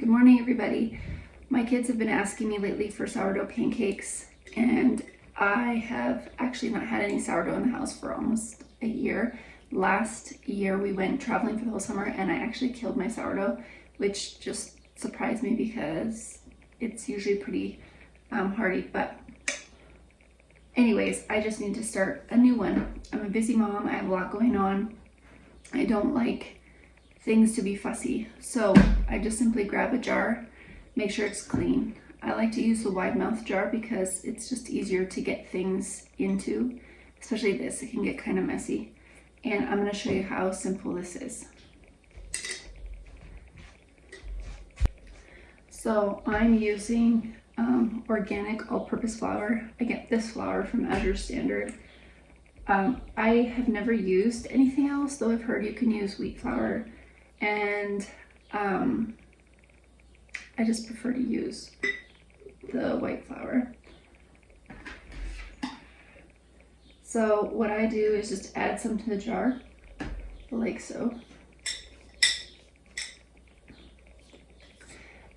Good morning, everybody. My kids have been asking me lately for sourdough pancakes, and I have actually not had any sourdough in the house for almost a year. Last year we went traveling for the whole summer and I actually killed my sourdough, which just surprised me because it's usually pretty hardy. But anyways, I just need to start a new one. I'm a busy mom. I have a lot going on. I don't like things to be fussy, so I just simply grab a jar, make sure it's clean. I like to use the wide mouth jar because it's just easier to get things into, especially this. It can get kind of messy, and I'm going to show you how simple this is. So I'm using organic all-purpose flour. I get this flour from Azure Standard. I have never used anything else, though I've heard you can use wheat flour, and I just prefer to use the white flour. So what I do is just add some to the jar, like so.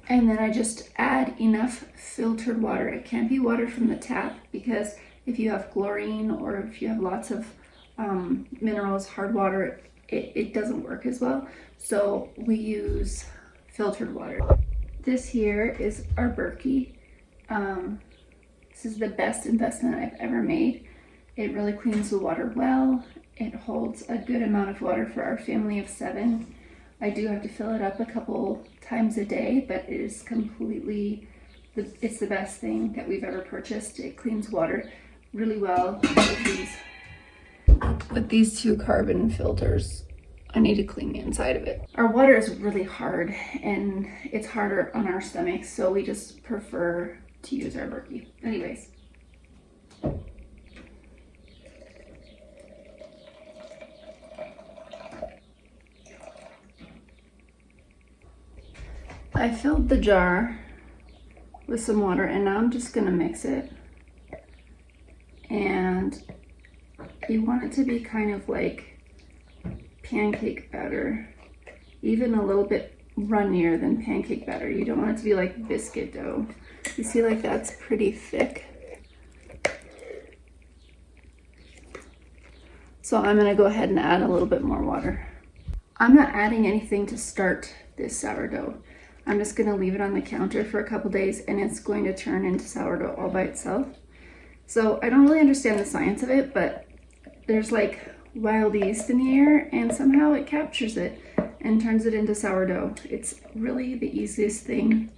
And then I just add enough filtered water. It can't be water from the tap, because if you have chlorine or if you have lots of minerals, hard water, it doesn't work as well. So we use filtered water. This here is our Berkey. This is the best investment I've ever made. It really cleans the water well. It holds a good amount of water for our family of 7. I do have to fill it up a couple times a day, but it is completely, it's the best thing that we've ever purchased. It cleans water really well with these 2 carbon filters. I need to clean the inside of it. Our water is really hard and it's harder on our stomachs, so we just prefer to use our Berkey. Anyways. I filled the jar with some water and now I'm just gonna mix it. And you want it to be kind of like pancake batter, even a little bit runnier than pancake batter. You don't want it to be like biscuit dough. You see, like, that's pretty thick. So I'm gonna go ahead and add a little bit more water. I'm not adding anything to start this sourdough. I'm just gonna leave it on the counter for a couple days and it's going to turn into sourdough all by itself. So I don't really understand the science of it, but there's like wild yeast in the air and somehow it captures it and turns it into sourdough. It's really the easiest thing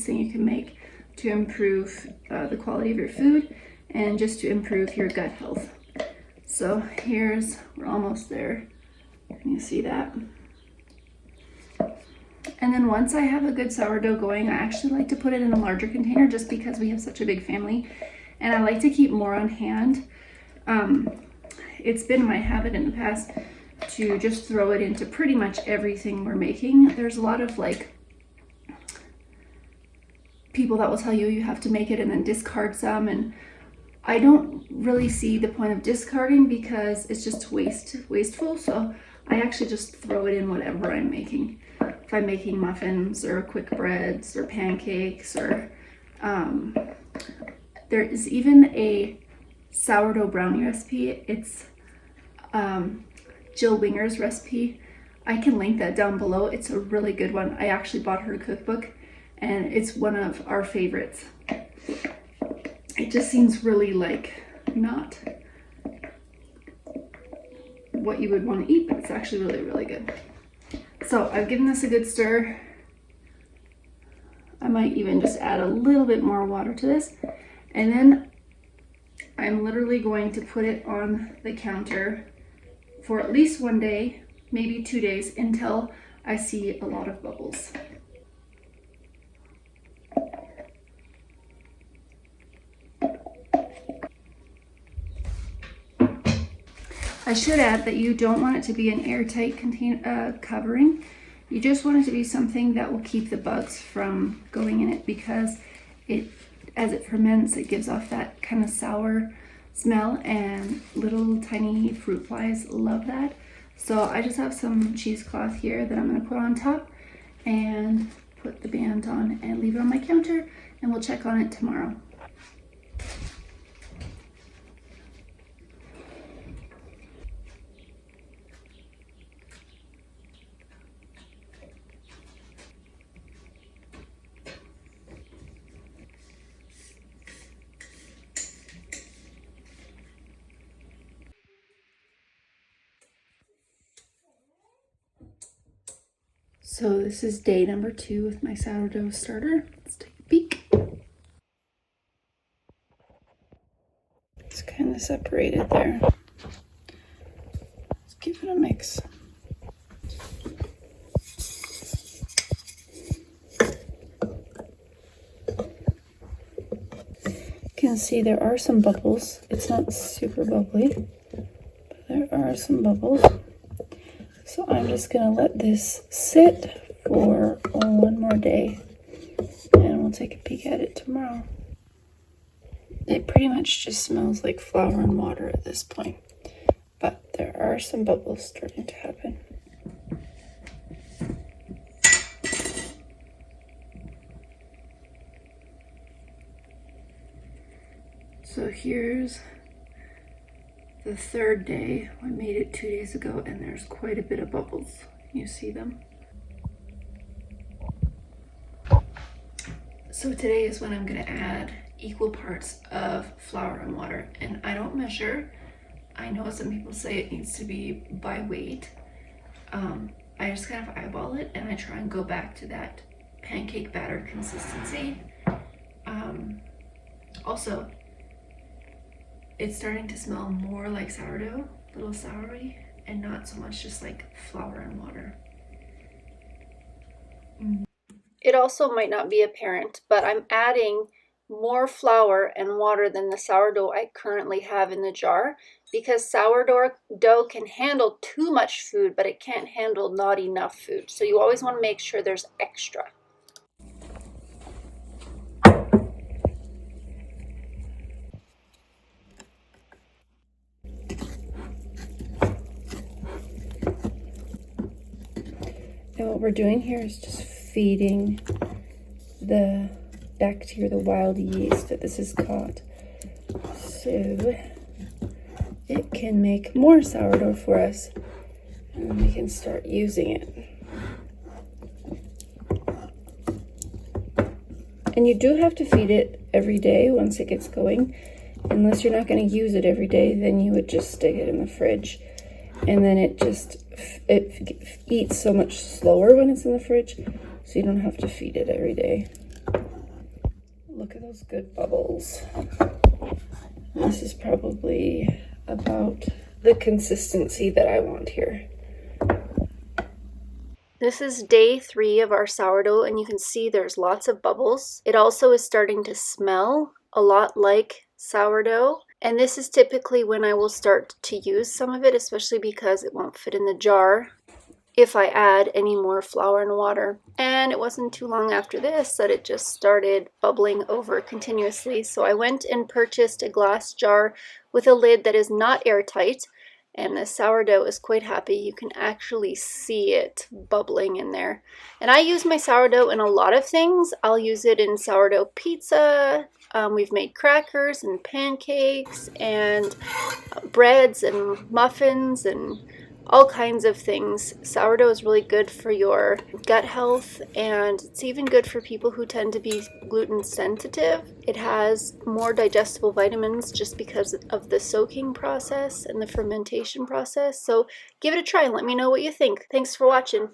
you can make to improve the quality of your food and just to improve your gut health. So we're almost there. Can you see that? And then once I have a good sourdough going, I actually like to put it in a larger container just because we have such a big family and I like to keep more on hand. It's been my habit in the past to just throw it into pretty much everything we're making. There's a lot of like people that will tell you have to make it and then discard some, and I don't really see the point of discarding because it's just wasteful. So I actually just throw it in whatever I'm making. If I'm making muffins or quick breads or pancakes, or there is even a sourdough brownie recipe. It's Jill Winger's recipe. I can link that down below. It's a really good one. I actually bought her cookbook and it's one of our favorites. It just seems really like not what you would want to eat, but it's actually really, really good. So I've given this a good stir. I might even just add a little bit more water to this, and then I'm literally going to put it on the counter for at least 1 day, maybe 2 days, until I see a lot of bubbles. I should add that you don't want it to be an airtight covering. You just want it to be something that will keep the bugs from going in it, because as it ferments, it gives off that kind of sour smell, and little tiny fruit flies love that. So I just have some cheesecloth here that I'm going to put on top and put the band on and leave it on my counter, and we'll check on it tomorrow. So this is day number 2 with my sourdough starter. Let's take a peek. It's kind of separated there. Let's give it a mix. You can see there are some bubbles. It's not super bubbly, but there are some bubbles. So I'm just gonna let this sit for one more day, and we'll take a peek at it tomorrow. It pretty much just smells like flour and water at this point, but there are some bubbles starting to happen. So here's the 3rd day. I made it 2 days ago, and there's quite a bit of bubbles. You see them? So today is when I'm gonna add equal parts of flour and water, and I don't measure. I know some people say it needs to be by weight. I just kind of eyeball it, and I try and go back to that pancake batter consistency. Also, it's starting to smell more like sourdough, a little soury, and not so much just like flour and water. It also might not be apparent, but I'm adding more flour and water than the sourdough I currently have in the jar, because sourdough can handle too much food, but it can't handle not enough food. So you always want to make sure there's extra. And what we're doing here is just feeding the bacteria, the wild yeast that this has caught, so it can make more sourdough for us, and we can start using it. And you do have to feed it every day once it gets going. Unless you're not going to use it every day, then you would just stick it in the fridge, and then it eats so much slower when it's in the fridge, so you don't have to feed it every day. Look at those good bubbles. This is probably about the consistency that I want here. This is day 3 of our sourdough, and you can see there's lots of bubbles. It also is starting to smell a lot like sourdough, and this is typically when I will start to use some of it, especially because it won't fit in the jar if I add any more flour and water. And it wasn't too long after this that it just started bubbling over continuously. So I went and purchased a glass jar with a lid that is not airtight, and the sourdough is quite happy. You can actually see it bubbling in there. And I use my sourdough in a lot of things. I'll use it in sourdough pizza. We've made crackers and pancakes and breads and muffins and all kinds of things. Sourdough is really good for your gut health, and it's even good for people who tend to be gluten sensitive. It has more digestible vitamins just because of the soaking process and the fermentation process. So give it a try and let me know what you think. Thanks for watching.